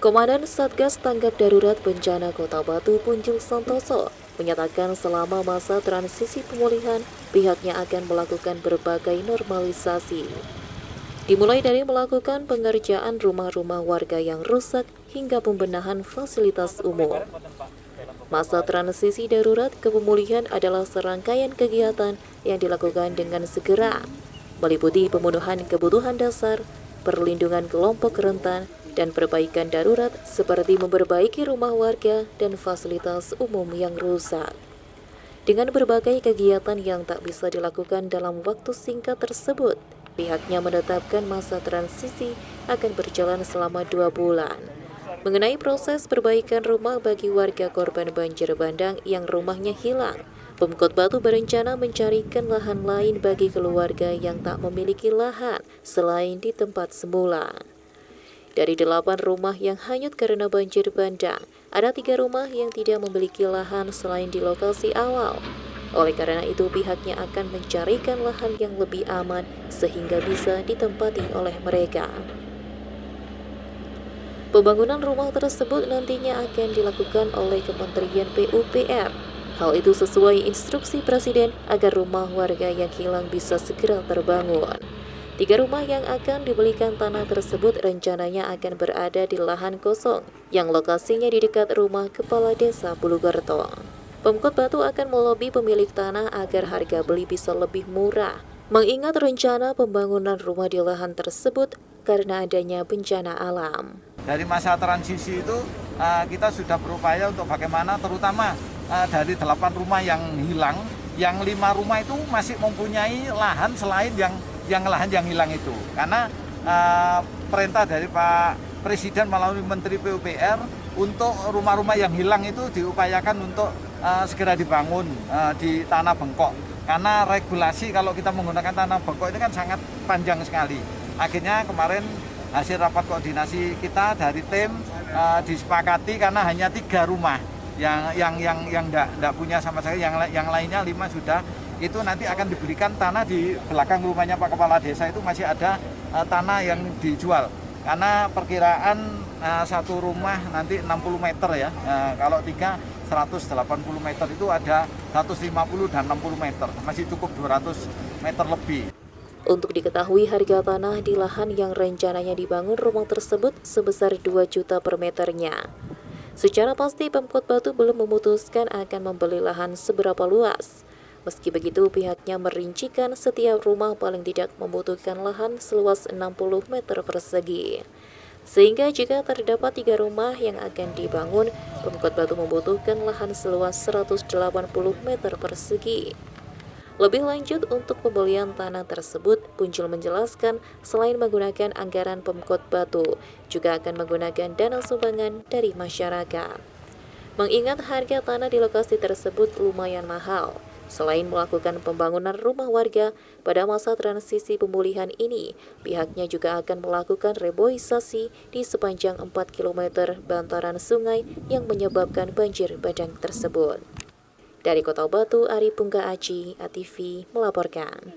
Komandan Satgas Tanggap Darurat Bencana Kota Batu Punjul Santoso menyatakan selama masa transisi pemulihan, pihaknya akan melakukan berbagai normalisasi. Dimulai dari melakukan pengerjaan rumah-rumah warga yang rusak hingga pembenahan fasilitas umum. Masa transisi darurat ke pemulihan adalah serangkaian kegiatan yang dilakukan dengan segera, meliputi pemenuhan kebutuhan dasar, perlindungan kelompok rentan, dan perbaikan darurat seperti memperbaiki rumah warga dan fasilitas umum yang rusak. Dengan berbagai kegiatan yang tak bisa dilakukan dalam waktu singkat tersebut, pihaknya menetapkan masa transisi akan berjalan selama 2 bulan. Mengenai proses perbaikan rumah bagi warga korban banjir bandang yang rumahnya hilang, Pemkot Batu berencana mencarikan lahan lain bagi keluarga yang tak memiliki lahan selain di tempat semula. Dari 8 rumah yang hanyut karena banjir bandang, ada 3 rumah yang tidak memiliki lahan selain di lokasi awal. Oleh karena itu, pihaknya akan mencarikan lahan yang lebih aman sehingga bisa ditempati oleh mereka. Pembangunan rumah tersebut nantinya akan dilakukan oleh Kementerian PUPR. Hal itu sesuai instruksi Presiden agar rumah warga yang hilang bisa segera terbangun. 3 rumah yang akan dibelikan tanah tersebut rencananya akan berada di lahan kosong yang lokasinya di dekat rumah Kepala Desa Bulugerto. Pemkot Batu akan melobi pemilik tanah agar harga beli bisa lebih murah, mengingat rencana pembangunan rumah di lahan tersebut karena adanya bencana alam. Dari masa transisi itu kita sudah berupaya untuk bagaimana terutama dari 8 rumah yang hilang, yang 5 rumah itu masih mempunyai lahan selain yang lahan yang hilang itu. Karena perintah dari Pak Presiden melalui Menteri PUPR untuk rumah-rumah yang hilang itu diupayakan untuk segera dibangun di tanah bengkok. Karena regulasi kalau kita menggunakan tanah bengkok ini kan sangat panjang sekali. Akhirnya kemarin hasil rapat koordinasi kita dari tim disepakati karena hanya 3 rumah yang enggak punya sama sekali, yang lainnya 5 sudah. Itu nanti akan diberikan tanah di belakang rumahnya Pak Kepala Desa, itu masih ada tanah yang dijual. Karena perkiraan satu rumah nanti 60 meter ya, kalau 3 180 meter, itu ada 150 dan 60 meter, masih cukup 200 meter lebih. Untuk diketahui, harga tanah di lahan yang rencananya dibangun rumah tersebut sebesar 2 juta per meternya. Secara pasti Pemkot Batu belum memutuskan akan membeli lahan seberapa luas. Meski begitu, pihaknya merincikan setiap rumah paling tidak membutuhkan lahan seluas 60 meter persegi. Sehingga jika terdapat 3 rumah yang akan dibangun, Pemkot Batu membutuhkan lahan seluas 180 meter persegi. Lebih lanjut, untuk pembelian tanah tersebut, Punjul menjelaskan selain menggunakan anggaran Pemkot Batu, juga akan menggunakan dana sumbangan dari masyarakat. Mengingat harga tanah di lokasi tersebut lumayan mahal, selain melakukan pembangunan rumah warga pada masa transisi pemulihan ini, pihaknya juga akan melakukan reboisasi di sepanjang 4 km bantaran sungai yang menyebabkan banjir bandang tersebut. Dari Kota Batu, Ari Pungga Aji, ATV melaporkan.